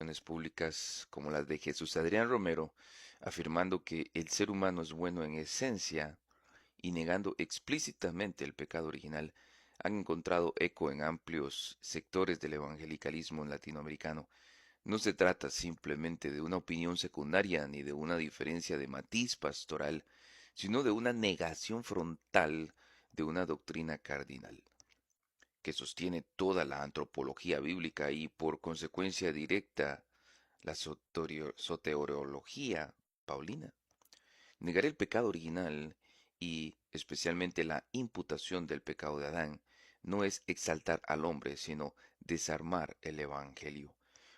declaraciones públicas como las de Jesús Adrián Romero, afirmando que el ser humano es bueno en esencia y negando explícitamente el pecado original, han encontrado eco en amplios sectores del evangelicalismo latinoamericano. No se trata simplemente de una opinión secundaria ni de una diferencia de matiz pastoral, sino de una negación frontal de una doctrina cardinal que sostiene toda la antropología bíblica y por consecuencia directa la soteriología paulina. Negar el pecado original y especialmente la imputación del pecado de Adán no es exaltar al hombre, sino desarmar el Evangelio.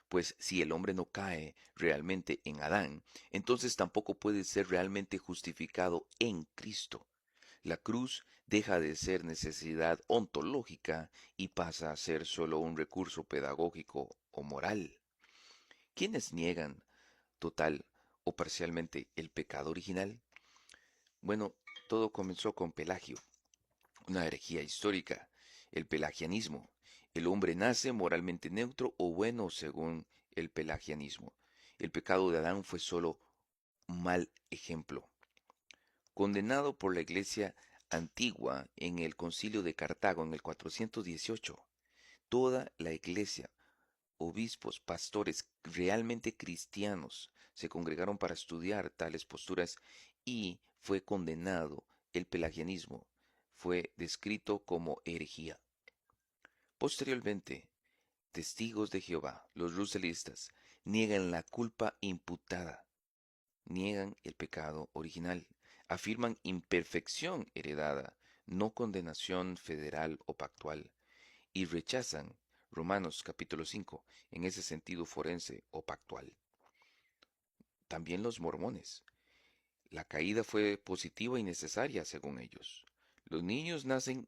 Pues si el hombre no cae realmente en Adán, entonces tampoco puede ser realmente justificado en Cristo. La cruz deja de ser necesidad ontológica y pasa a ser solo un recurso pedagógico o moral. ¿Quiénes niegan total o parcialmente el pecado original? Bueno, todo comenzó con Pelagio, una herejía histórica, el pelagianismo. El hombre nace moralmente neutro o bueno según el pelagianismo. El pecado de Adán fue solo un mal ejemplo. Condenado por la Iglesia antigua en el Concilio de Cartago en el 418, toda la Iglesia, obispos, pastores realmente cristianos se congregaron para estudiar tales posturas y fue condenado el pelagianismo. Fue descrito como herejía. Posteriormente, testigos de Jehová, los ruselistas, niegan la culpa imputada, niegan el pecado original, afirman imperfección heredada, no condenación federal o pactual, y rechazan Romanos capítulo 5 en ese sentido forense o pactual. También los mormones. La caída fue positiva y necesaria según ellos. Los niños nacen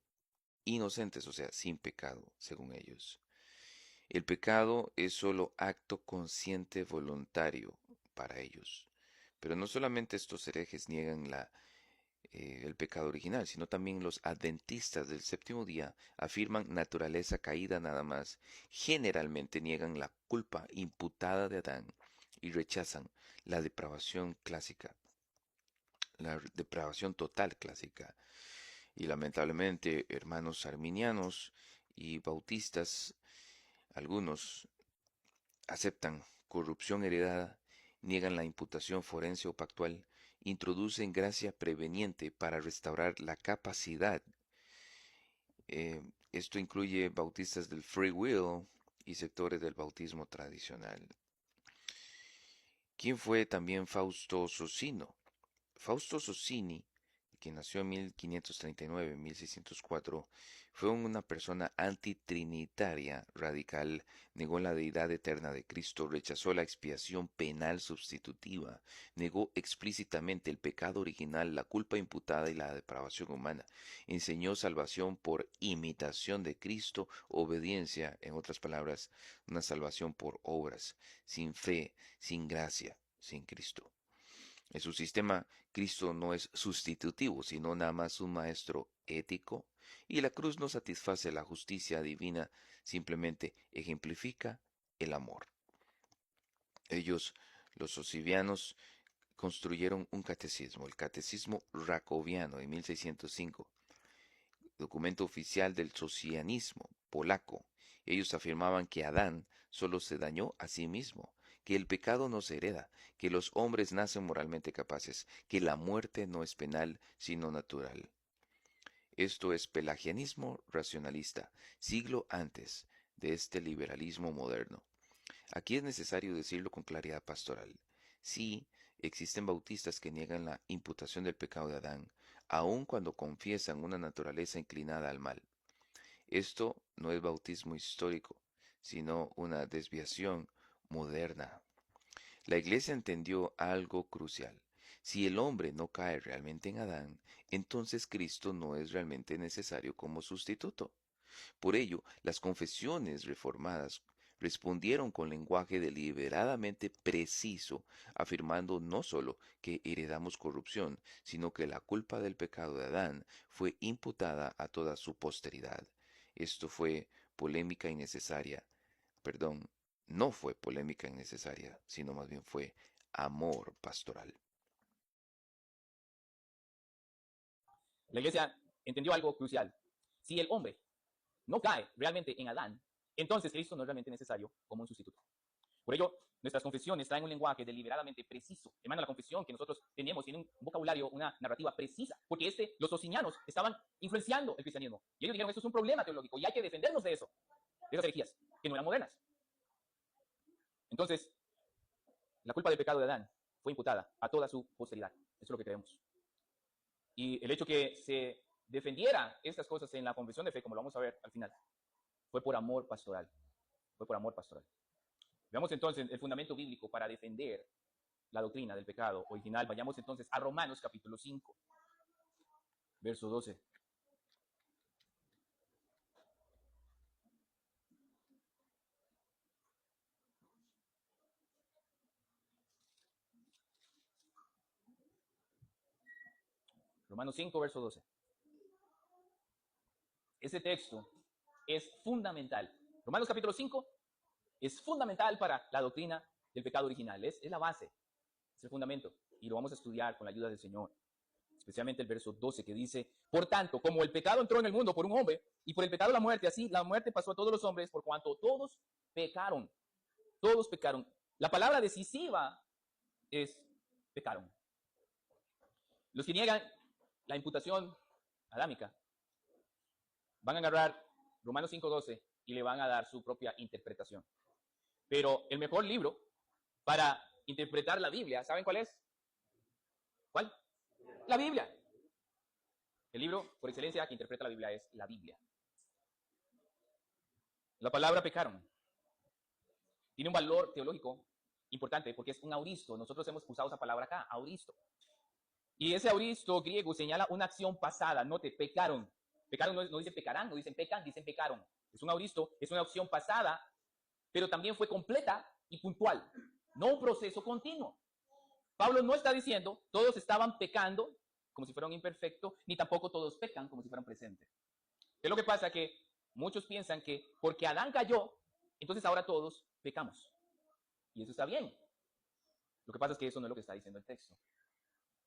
inocentes, o sea, sin pecado, según ellos. El pecado es solo acto consciente voluntario para ellos. Pero no solamente estos herejes niegan el pecado original, sino también los adventistas del séptimo día afirman naturaleza caída nada más. Generalmente niegan la culpa imputada de Adán y rechazan la depravación clásica, la depravación total clásica. Y lamentablemente, hermanos arminianos y bautistas, algunos aceptan corrupción heredada, niegan la imputación forense o pactual, introducen gracia preveniente para restaurar la capacidad. Esto incluye bautistas del free will y sectores del bautismo tradicional. ¿Quién fue también Fausto Socino? Fausto Socini, que nació en 1539-1604, fue una persona antitrinitaria radical, negó la deidad eterna de Cristo, rechazó la expiación penal sustitutiva, negó explícitamente el pecado original, la culpa imputada y la depravación humana, enseñó salvación por imitación de Cristo, obediencia, en otras palabras, una salvación por obras, sin fe, sin gracia, sin Cristo. En su sistema, Cristo no es sustitutivo, sino nada más un maestro ético, y la cruz no satisface la justicia divina, simplemente ejemplifica el amor. Ellos, los socivianos, construyeron un catecismo, el Catecismo Racoviano de 1605, documento oficial del socianismo polaco. Ellos afirmaban que Adán solo se dañó a sí mismo, que el pecado no se hereda, que los hombres nacen moralmente capaces, que la muerte no es penal, sino natural. Esto es pelagianismo racionalista, siglo antes de este liberalismo moderno. Aquí es necesario decirlo con claridad pastoral. Sí, existen bautistas que niegan la imputación del pecado de Adán, aun cuando confiesan una naturaleza inclinada al mal. Esto no es bautismo histórico, sino una desviación moderna. La Iglesia entendió algo crucial. Si el hombre no cae realmente en Adán, entonces Cristo no es realmente necesario como sustituto. Por ello, las confesiones reformadas respondieron con lenguaje deliberadamente preciso, afirmando no sólo que heredamos corrupción, sino que la culpa del pecado de Adán fue imputada a toda su posteridad. Esto fue polémica innecesaria, perdón, no fue polémica innecesaria, sino más bien fue amor pastoral. La iglesia entendió algo crucial. Si el hombre no cae realmente en Adán, entonces Cristo no es realmente necesario como un sustituto. Por ello, nuestras confesiones traen un lenguaje deliberadamente preciso. Hermano, la confesión que nosotros tenemos tiene un vocabulario, una narrativa precisa, porque los socinianos estaban influenciando el cristianismo. Y ellos dijeron, esto es un problema teológico y hay que defendernos de eso, de esas herejías, que no eran modernas. Entonces, la culpa del pecado de Adán fue imputada a toda su posteridad. Eso es lo que creemos. Y el hecho que se defendiera estas cosas en la confesión de fe, como lo vamos a ver al final, fue por amor pastoral. Fue por amor pastoral. Veamos entonces el fundamento bíblico para defender la doctrina del pecado original. Vayamos entonces a Romanos capítulo 5, verso 12. Romanos 5, verso 12. Ese texto es fundamental. Romanos capítulo 5 es fundamental para la doctrina del pecado original. Es la base, es el fundamento. Y lo vamos a estudiar con la ayuda del Señor. Especialmente el verso 12 que dice, por tanto, como el pecado entró en el mundo por un hombre, y por el pecado la muerte, así la muerte pasó a todos los hombres, por cuanto todos pecaron. Todos pecaron. La palabra decisiva es pecaron. Los que niegan la imputación adámica van a agarrar Romanos 5:12 y le van a dar su propia interpretación. Pero el mejor libro para interpretar la Biblia, ¿saben cuál es? ¿Cuál? La Biblia. El libro por excelencia que interpreta la Biblia es la Biblia. La palabra pecaron tiene un valor teológico importante porque es un auristo. Nosotros hemos usado esa palabra acá, auristo. Y ese auristo griego señala una acción pasada. Note, pecaron. Pecaron no dicen pecarán, no dicen pecan, dicen pecaron. Es un auristo, es una acción pasada, pero también fue completa y puntual. No un proceso continuo. Pablo no está diciendo todos estaban pecando como si fueran imperfectos, ni tampoco todos pecan como si fueran presentes. ¿Qué es lo que pasa? Que muchos piensan que porque Adán cayó, entonces ahora todos pecamos. Y eso está bien. Lo que pasa es que eso no es lo que está diciendo el texto.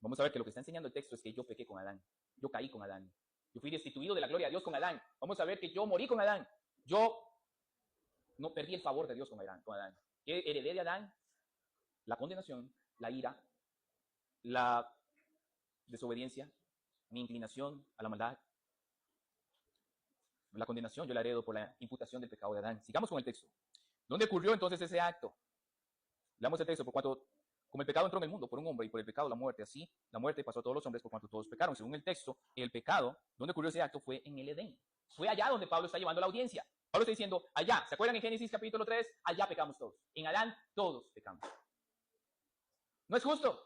Vamos a ver que lo que está enseñando el texto es que yo pequé con Adán. Yo caí con Adán. Yo fui destituido de la gloria de Dios con Adán. Vamos a ver que yo morí con Adán. Yo no perdí el favor de Dios con Adán. ¿Qué heredé de Adán? La condenación, la ira, la desobediencia, mi inclinación a la maldad. La condenación yo la heredo por la imputación del pecado de Adán. Sigamos con el texto. ¿Dónde ocurrió entonces ese acto? Leamos el texto. Por cuanto, como el pecado entró en el mundo por un hombre y por el pecado la muerte, así la muerte pasó a todos los hombres por cuanto todos pecaron. Según el texto, el pecado, ¿dónde ocurrió ese acto? Fue en el Edén. Fue allá donde Pablo está llevando la audiencia. Pablo está diciendo, allá, ¿se acuerdan en Génesis capítulo 3? Allá pecamos todos. En Adán todos pecamos. ¿No es justo?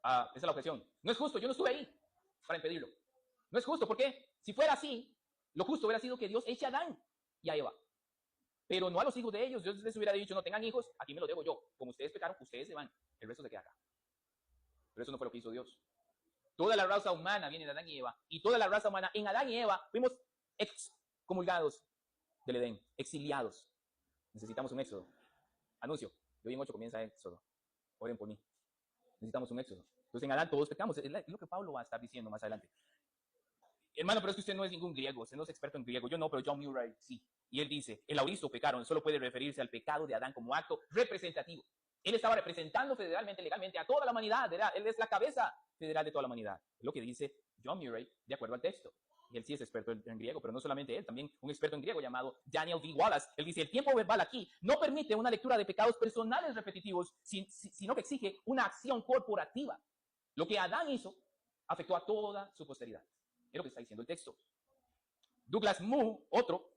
Esa es la objeción. No es justo, yo no estuve ahí para impedirlo. No es justo, ¿por qué? Si fuera así, lo justo hubiera sido que Dios eche a Adán y a Eva. Pero no a los hijos de ellos. Dios les hubiera dicho, no tengan hijos, aquí me lo debo yo. Como ustedes pecaron, ustedes se van. El resto se queda acá. Pero eso no fue lo que hizo Dios. Toda la raza humana viene de Adán y Eva. Y toda la raza humana en Adán y Eva fuimos excomulgados del Edén, exiliados. Necesitamos un éxodo. Anuncio, de hoy en 8 comienza éxodo. Oren por mí. Necesitamos un éxodo. Entonces en Adán todos pecamos. Es lo que Pablo va a estar diciendo más adelante. Hermano, pero es que usted no es ningún griego, usted no es experto en griego. Yo no, pero John Murray sí. Y él dice, el auristo pecaron solo puede referirse al pecado de Adán como acto representativo. Él estaba representando federalmente, legalmente a toda la humanidad. Él es la cabeza federal de toda la humanidad. Es lo que dice John Murray de acuerdo al texto. Y él sí es experto en griego, pero no solamente él, también un experto en griego llamado Daniel V. Wallace. Él dice, el tiempo verbal aquí no permite una lectura de pecados personales repetitivos, sino que exige una acción corporativa. Lo que Adán hizo afectó a toda su posteridad. Es lo que está diciendo el texto. Douglas Moo, otro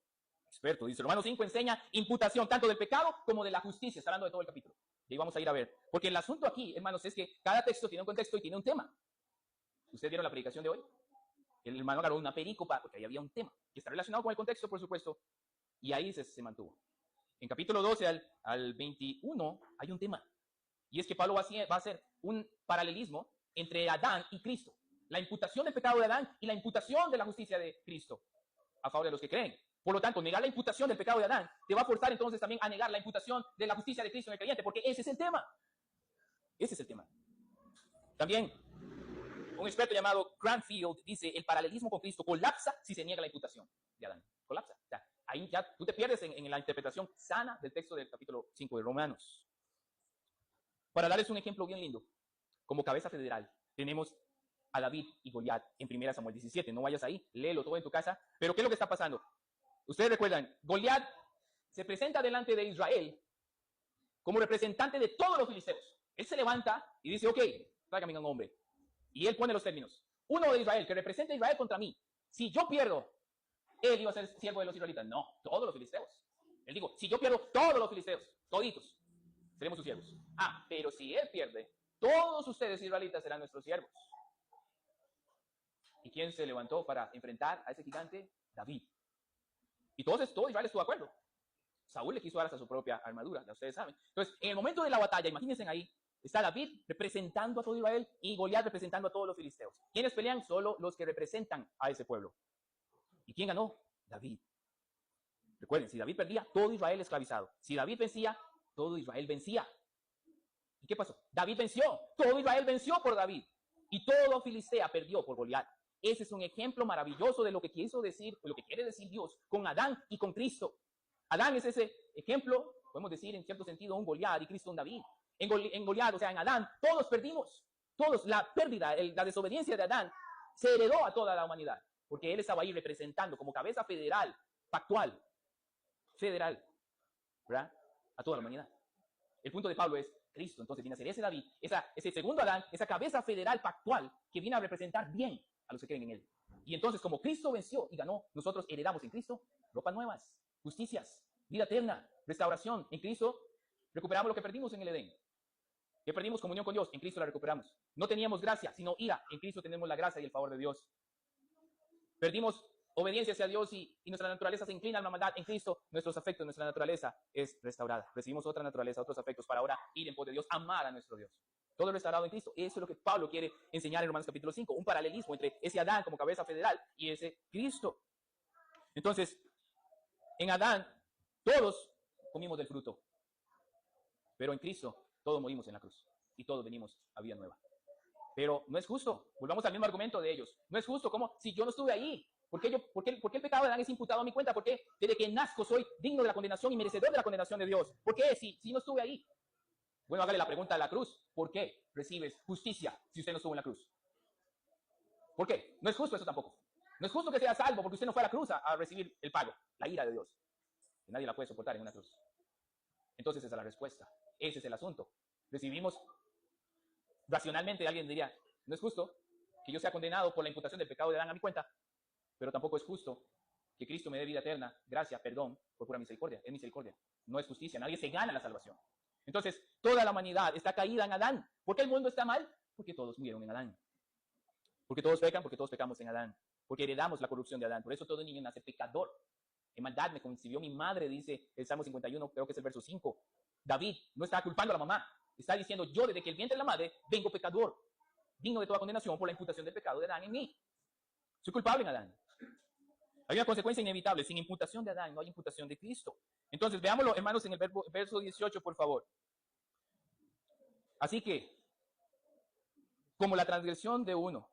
experto, dice, Romanos 5 enseña imputación tanto del pecado como de la justicia. Está hablando de todo el capítulo. Y ahí vamos a ir a ver. Porque el asunto aquí, hermanos, es que cada texto tiene un contexto y tiene un tema. ¿Ustedes vieron la predicación de hoy? El hermano agarró una pericopa porque ahí había un tema. Que está relacionado con el contexto, por supuesto. Y ahí se mantuvo. En capítulo 12 al 21 hay un tema. Y es que Pablo va a hacer un paralelismo entre Adán y Cristo. La imputación del pecado de Adán y la imputación de la justicia de Cristo a favor de los que creen. Por lo tanto, negar la imputación del pecado de Adán te va a forzar entonces también a negar la imputación de la justicia de Cristo en el creyente, porque ese es el tema. Ese es el tema. También, un experto llamado Cranfield dice, el paralelismo con Cristo colapsa si se niega la imputación de Adán. Colapsa. O sea, ahí ya tú te pierdes en la interpretación sana del texto del capítulo 5 de Romanos. Para darles un ejemplo bien lindo, como cabeza federal, tenemos a David y Goliat en 1 Samuel 17. No vayas ahí, léelo todo en tu casa. Pero ¿qué es lo que está pasando? Ustedes recuerdan, Goliat se presenta delante de Israel como representante de todos los filisteos. Él se levanta y dice, ok, tráigame un hombre. Y él pone los términos. Uno de Israel, que representa a Israel contra mí. Si yo pierdo, él iba a ser siervo de los israelitas. No, todos los filisteos. Él dijo, si yo pierdo, todos los filisteos, toditos, seremos sus siervos. Ah, pero si él pierde, todos ustedes israelitas serán nuestros siervos. ¿Y quién se levantó para enfrentar a ese gigante? David. Y todo Israel estuvo de acuerdo. Saúl le quiso dar hasta su propia armadura, ya ustedes saben. Entonces, en el momento de la batalla, imagínense ahí, está David representando a todo Israel y Goliat representando a todos los filisteos. ¿Quiénes pelean? Solo los que representan a ese pueblo. ¿Y quién ganó? David. Recuerden, si David perdía, todo Israel esclavizado. Si David vencía, todo Israel vencía. ¿Y qué pasó? David venció. Todo Israel venció por David. Y todo Filistea perdió por Goliat. Ese es un ejemplo maravilloso de lo que quiso decir, lo que quiere decir Dios con Adán y con Cristo. Adán es ese ejemplo, podemos decir en cierto sentido un Goliat y Cristo un David. En Goliat, o sea, en Adán, todos perdimos. Todos, la pérdida, la desobediencia de Adán se heredó a toda la humanidad. Porque él estaba ahí representando como cabeza federal, pactual, federal, ¿verdad? A toda la humanidad. El punto de Pablo es Cristo, entonces viene a ser ese David, ese segundo Adán, esa cabeza federal pactual que viene a representar bien a los que creen en él. Y entonces, como Cristo venció y ganó, nosotros heredamos en Cristo ropas nuevas, justicias, vida eterna, restauración. En Cristo recuperamos lo que perdimos en el Edén. Que perdimos comunión con Dios, en Cristo la recuperamos. No teníamos gracia, sino ira. En Cristo tenemos la gracia y el favor de Dios. Perdimos obediencia hacia Dios y nuestra naturaleza se inclina a la maldad. En Cristo, nuestros afectos, nuestra naturaleza es restaurada. Recibimos otra naturaleza, otros afectos para ahora ir en pos de Dios, amar a nuestro Dios. Todo restaurado en Cristo. Eso es lo que Pablo quiere enseñar en Romanos capítulo 5. Un paralelismo entre ese Adán como cabeza federal y ese Cristo. Entonces, en Adán, todos comimos del fruto. Pero en Cristo, todos morimos en la cruz. Y todos venimos a vida nueva. Pero no es justo. Volvamos al mismo argumento de ellos. No es justo. ¿Cómo? Si yo no estuve ahí. ¿Por qué el pecado de Adán es imputado a mi cuenta? ¿Por qué desde que nazco soy digno de la condenación y merecedor de la condenación de Dios? ¿Por qué si no estuve ahí? Bueno, hágale la pregunta a la cruz. ¿Por qué recibes justicia si usted no estuvo en la cruz? ¿Por qué? No es justo eso tampoco. No es justo que sea salvo porque usted no fue a la cruz a recibir el pago, la ira de Dios. Que nadie la puede soportar en una cruz. Entonces esa es la respuesta. Ese es el asunto. Recibimos racionalmente, alguien diría, no es justo que yo sea condenado por la imputación del pecado de Adán a mi cuenta, pero tampoco es justo que Cristo me dé vida eterna, gracia, perdón, por pura misericordia. Es misericordia, no es justicia. Nadie se gana la salvación. Entonces, toda la humanidad está caída en Adán. ¿Por qué el mundo está mal? Porque todos murieron en Adán. Porque todos pecan, porque todos pecamos en Adán. Porque heredamos la corrupción de Adán. Por eso todo niño nace pecador. En maldad me concibió mi madre, dice el Salmo 51, creo que es el verso 5. David no está culpando a la mamá. Está diciendo, yo desde que el vientre de la madre vengo pecador, digno de toda condenación por la imputación del pecado de Adán en mí. Soy culpable en Adán. Hay una consecuencia inevitable. Sin imputación de Adán no hay imputación de Cristo. Entonces, veámoslo, hermanos, en el verso 18, por favor. Así que, como la transgresión de uno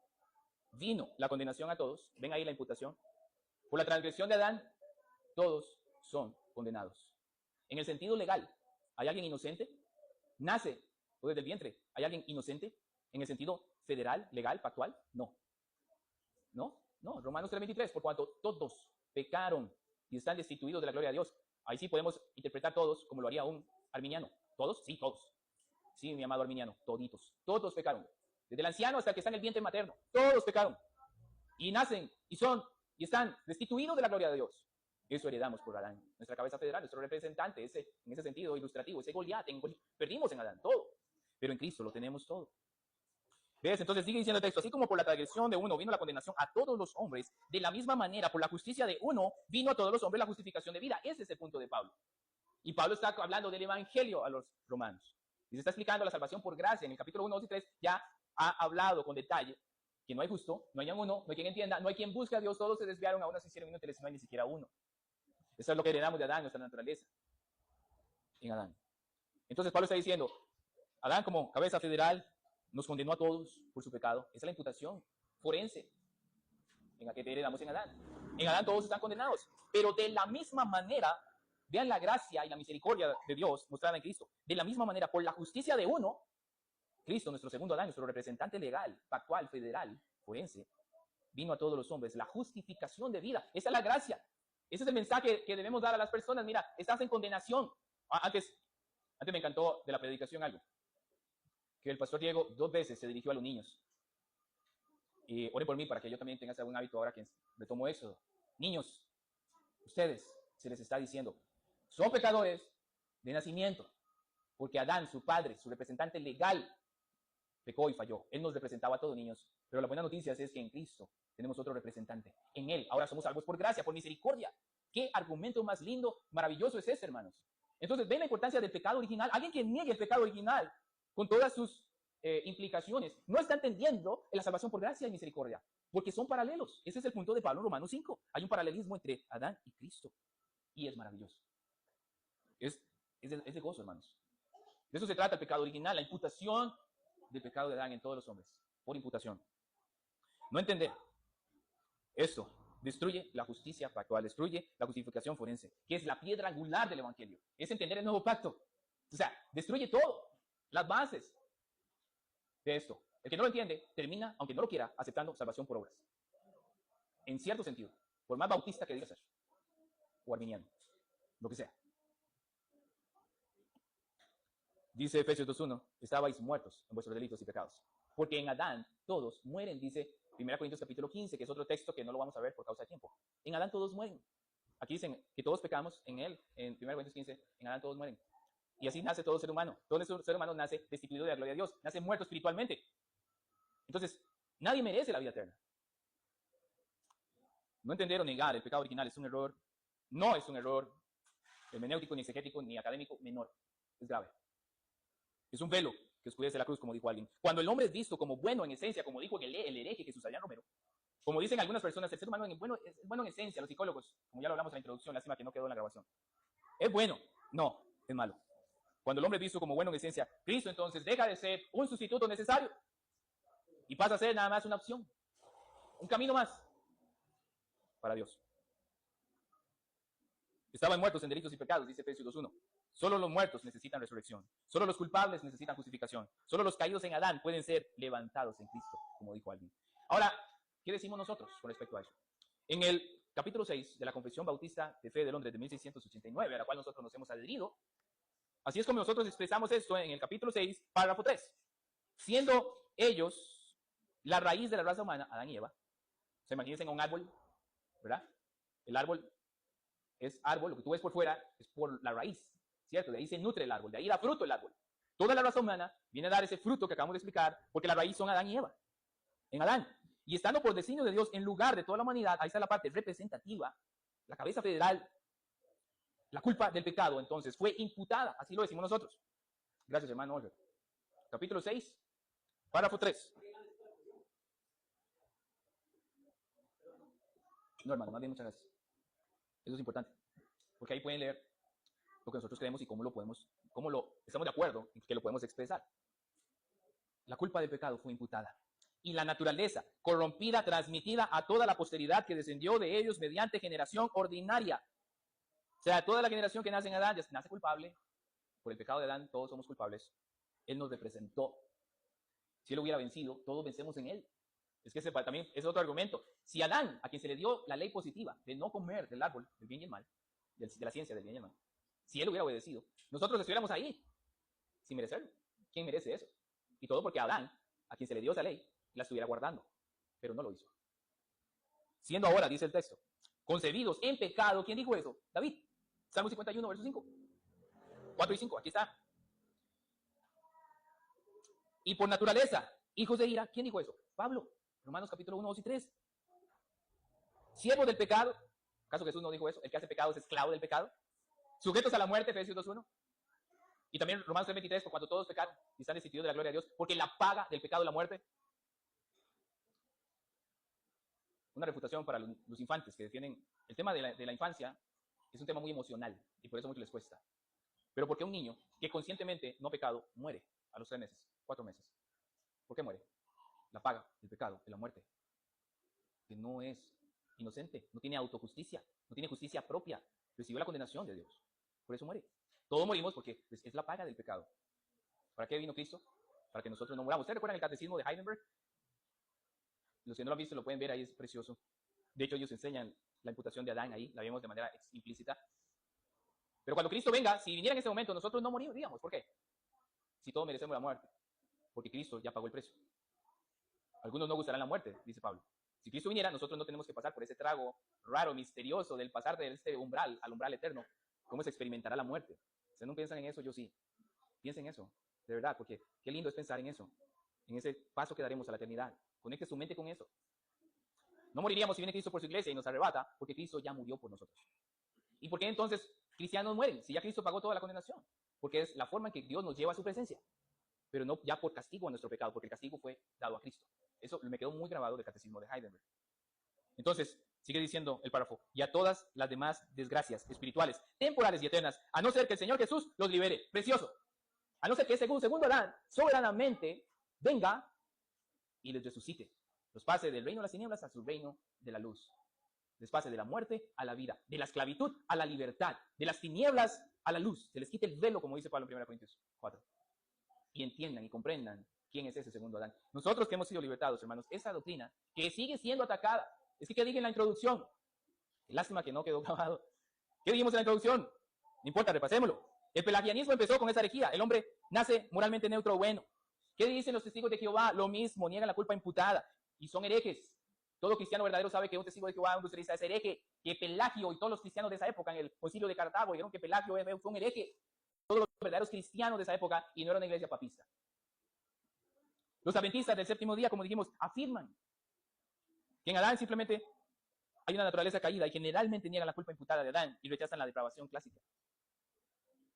vino la condenación a todos, ven ahí la imputación. Por la transgresión de Adán, todos son condenados. En el sentido legal, ¿hay alguien inocente? Nace o desde el vientre. ¿Hay alguien inocente? En el sentido federal, legal, pactual, no. No, Romanos 3:23, por cuanto todos pecaron y están destituidos de la gloria de Dios. Ahí sí podemos interpretar todos como lo haría un arminiano. ¿Todos? Sí, todos. Sí, mi amado arminiano, toditos. Todos pecaron. Desde el anciano hasta el que está en el vientre materno. Todos pecaron. Y nacen y están destituidos de la gloria de Dios. Eso heredamos por Adán. Nuestra cabeza federal, nuestro representante, en ese sentido ilustrativo, ese Goliat. Perdimos en Adán todo. Pero en Cristo lo tenemos todo. ¿Ves? Entonces sigue diciendo el texto, así como por la transgresión de uno vino la condenación a todos los hombres, de la misma manera por la justicia de uno vino a todos los hombres la justificación de vida. Ese es el punto de Pablo. Y Pablo está hablando del evangelio a los romanos. Y se está explicando la salvación por gracia. En el capítulo 1, 2 y 3 ya ha hablado con detalle que no hay justo, no hay uno, no hay quien entienda, no hay quien busque a Dios, todos se desviaron, a uno se hicieron inútiles, no hay ni siquiera uno. Eso es lo que heredamos de Adán, nuestra naturaleza, en Adán. Entonces Pablo está diciendo, Adán como cabeza federal nos condenó a todos por su pecado. Esa es la imputación forense en la que heredamos en Adán. En Adán todos están condenados, pero de la misma manera, vean la gracia y la misericordia de Dios mostrada en Cristo. De la misma manera, por la justicia de uno, Cristo, nuestro segundo Adán, nuestro representante legal, pactual, federal, forense, vino a todos los hombres, la justificación de vida. Esa es la gracia. Ese es el mensaje que debemos dar a las personas. Mira, estás en condenación. Antes me encantó de la predicación algo, que el pastor Diego 2 veces se dirigió a los niños. Y oren por mí para que yo también tenga ese buen hábito ahora que retomo eso. Niños, ustedes, se les está diciendo, son pecadores de nacimiento, porque Adán, su padre, su representante legal, pecó y falló. Él nos representaba a todos, niños. Pero la buena noticia es que en Cristo tenemos otro representante. En Él ahora somos salvos por gracia, por misericordia. ¿Qué argumento más lindo, maravilloso es ese, hermanos? Entonces, ven la importancia del pecado original. Alguien que niegue el pecado original con todas sus implicaciones no está entendiendo la salvación por gracia y misericordia, porque son paralelos. Ese es el punto de Pablo en Romanos 5. Hay un paralelismo entre Adán y Cristo, y es maravilloso. Es de gozo, hermanos. De eso se trata el pecado original, la imputación del pecado de Adán en todos los hombres, por imputación. No entender esto destruye la justicia pactual, destruye la justificación forense, que es la piedra angular del Evangelio. Es entender el nuevo pacto. O sea, destruye todo, las bases de esto. El que no lo entiende termina, aunque no lo quiera, aceptando salvación por obras. En cierto sentido, por más bautista que diga ser, o arminiano, lo que sea. Dice Efesios 2:1, estabais muertos en vuestros delitos y pecados. Porque en Adán todos mueren, dice 1 Corintios capítulo 15, que es otro texto que no lo vamos a ver por causa de tiempo. En Adán todos mueren. Aquí dicen que todos pecamos en él, en 1 Corintios 15, en Adán todos mueren. Y así nace todo ser humano. Todo ser humano nace destituido de la gloria de Dios, nace muerto espiritualmente. Entonces, nadie merece la vida eterna. No entender o negar el pecado original es un error, no es un error hermenéutico, ni exegético, ni académico menor. Es grave. Es un velo que oscurece la cruz, como dijo alguien. Cuando el hombre es visto como bueno en esencia, como dijo el hereje Jesús Adrián Romero, como dicen algunas personas, el ser humano es bueno en esencia, los psicólogos, como ya lo hablamos en la introducción, lástima que no quedó en la grabación. ¿Es bueno? No, es malo. Cuando el hombre es visto como bueno en esencia, Cristo entonces deja de ser un sustituto necesario y pasa a ser nada más una opción, un camino más para Dios. Estaban muertos en delitos y pecados, dice Efesios 2:1. Solo los muertos necesitan resurrección. Solo los culpables necesitan justificación. Solo los caídos en Adán pueden ser levantados en Cristo, como dijo alguien. Ahora, ¿qué decimos nosotros con respecto a eso? En el capítulo 6 de la Confesión Bautista de Fe de Londres de 1689, a la cual nosotros nos hemos adherido, así es como nosotros expresamos esto en el capítulo 6, párrafo 3. Siendo ellos la raíz de la raza humana, Adán y Eva. Se imagínense en un árbol, ¿verdad? El árbol es árbol, lo que tú ves por fuera es por la raíz, ¿cierto? De ahí se nutre el árbol, de ahí da fruto el árbol. Toda la raza humana viene a dar ese fruto que acabamos de explicar, porque la raíz son Adán y Eva. En Adán. Y estando por designio de Dios en lugar de toda la humanidad, ahí está la parte representativa, la cabeza federal, la culpa del pecado, entonces, fue imputada, así lo decimos nosotros. Gracias, hermano Oliver. Capítulo 6, párrafo 3. No, hermano, más bien muchas gracias. Eso es importante, porque ahí pueden leer lo que nosotros creemos y cómo estamos de acuerdo en que lo podemos expresar. La culpa del pecado fue imputada. Y la naturaleza corrompida, transmitida a toda la posteridad que descendió de ellos mediante generación ordinaria. O sea, toda la generación que nace en Adán nace culpable. Por el pecado de Adán, todos somos culpables. Él nos representó. Si él hubiera vencido, todos vencemos en él. Es que ese también es otro argumento. Si Adán, a quien se le dio la ley positiva de no comer del árbol del bien y el mal, de la ciencia del bien y el mal, si él hubiera obedecido, nosotros estuviéramos ahí, sin merecerlo. ¿Quién merece eso? Y todo porque Adán, a quien se le dio esa ley, la estuviera guardando, pero no lo hizo. Siendo ahora, dice el texto, concebidos en pecado, ¿quién dijo eso? David. Salmo 51, verso 5. 4 y 5, aquí está. Y por naturaleza, hijos de ira, ¿quién dijo eso? Pablo. Romanos capítulo 1, 2 y 3. Siervos del pecado. ¿Acaso Jesús no dijo eso? El que hace pecado es esclavo del pecado. Sujetos a la muerte, Efesios 2:1. Y también Romanos 3:23, por cuanto todos pecaron y están destituidos de la gloria de Dios, porque la paga del pecado es la muerte. Una refutación para los infantes que defienden el tema de la infancia. Es un tema muy emocional y por eso mucho les cuesta. Pero ¿por qué un niño que conscientemente no ha pecado muere a los 3 meses, 4 meses? ¿Por qué muere? La paga del pecado es la muerte. Que no es inocente, no tiene autojusticia, no tiene justicia propia, recibió la condenación de Dios. Por eso muere. Todos morimos porque pues, es la paga del pecado. ¿Para qué vino Cristo? Para que nosotros no muramos. ¿Ustedes recuerdan el catecismo de Heidelberg? Los que no lo han visto lo pueden ver, ahí es precioso. De hecho, ellos enseñan la imputación de Adán ahí, la vemos de manera implícita. Pero cuando Cristo venga, si viniera en ese momento, nosotros no moriríamos. ¿Por qué? Si todos merecemos la muerte. Porque Cristo ya pagó el precio. Algunos no gustarán la muerte, dice Pablo. Si Cristo viniera, nosotros no tenemos que pasar por ese trago raro, misterioso, del pasar de este umbral al umbral eterno. ¿Cómo se experimentará la muerte? ¿Ustedes no piensan en eso? Yo sí. Piensen en eso, de verdad, porque qué lindo es pensar en eso, en ese paso que daremos a la eternidad. Conecte su mente con eso. No moriríamos si viene Cristo por su iglesia y nos arrebata, porque Cristo ya murió por nosotros. ¿Y por qué entonces cristianos mueren? Si ya Cristo pagó toda la condenación. Porque es la forma en que Dios nos lleva a su presencia. Pero no ya por castigo a nuestro pecado, porque el castigo fue dado a Cristo. Eso me quedó muy grabado del catecismo de Heidelberg. Entonces, sigue diciendo el párrafo, y a todas las demás desgracias espirituales, temporales y eternas, a no ser que el Señor Jesús los libere. Precioso. A no ser que segundo Adán soberanamente venga y les resucite. Los pase del reino de las tinieblas a su reino de la luz. Les pase de la muerte a la vida, de la esclavitud a la libertad, de las tinieblas a la luz. Se les quite el velo, como dice Pablo en 1 Corintios 4. Y entiendan y comprendan quién es ese segundo Adán. Nosotros que hemos sido libertados, hermanos, esa doctrina que sigue siendo atacada. Es que dije en la introducción. Lástima que no quedó grabado. ¿Qué dijimos en la introducción? No importa, repasémoslo. El pelagianismo empezó con esa herejía. El hombre nace moralmente neutro o bueno. ¿Qué dicen los testigos de Jehová? Lo mismo, niegan la culpa imputada y son herejes. Todo cristiano verdadero sabe que un testigo de Jehová, un lucerista, es hereje. Que Pelagio y todos los cristianos de esa época en el concilio de Cartago dijeron que Pelagio fue un hereje. Todos los verdaderos cristianos de esa época y no era una iglesia papista. Los adventistas del séptimo día, como dijimos, afirman que en Adán simplemente hay una naturaleza caída y generalmente niegan la culpa imputada de Adán y rechazan la depravación clásica.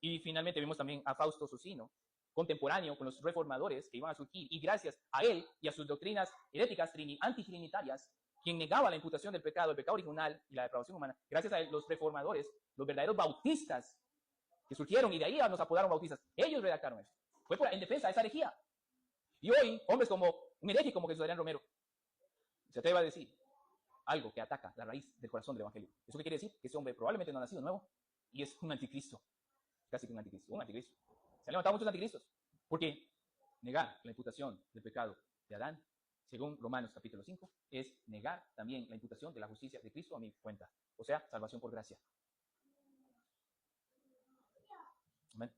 Y finalmente vimos también a Fausto Socino, contemporáneo con los reformadores que iban a surgir, y gracias a él y a sus doctrinas heréticas antitrinitarias, quien negaba la imputación del pecado, el pecado original y la depravación humana, gracias a él, los reformadores, los verdaderos bautistas que surgieron, y de ahí nos apodaron bautistas, ellos redactaron eso. Fue en defensa de esa herejía. Y hoy, hombres como un hereje como Jesús Adrián Romero, se atreve a decir algo que ataca la raíz del corazón del evangelio. ¿Eso qué quiere decir? Que ese hombre probablemente no ha nacido nuevo y es un anticristo. Casi que un anticristo. Se han levantado muchos anticristos. Porque negar la imputación del pecado de Adán, según Romanos capítulo 5, es negar también la imputación de la justicia de Cristo a mi cuenta. O sea, salvación por gracia. Amén.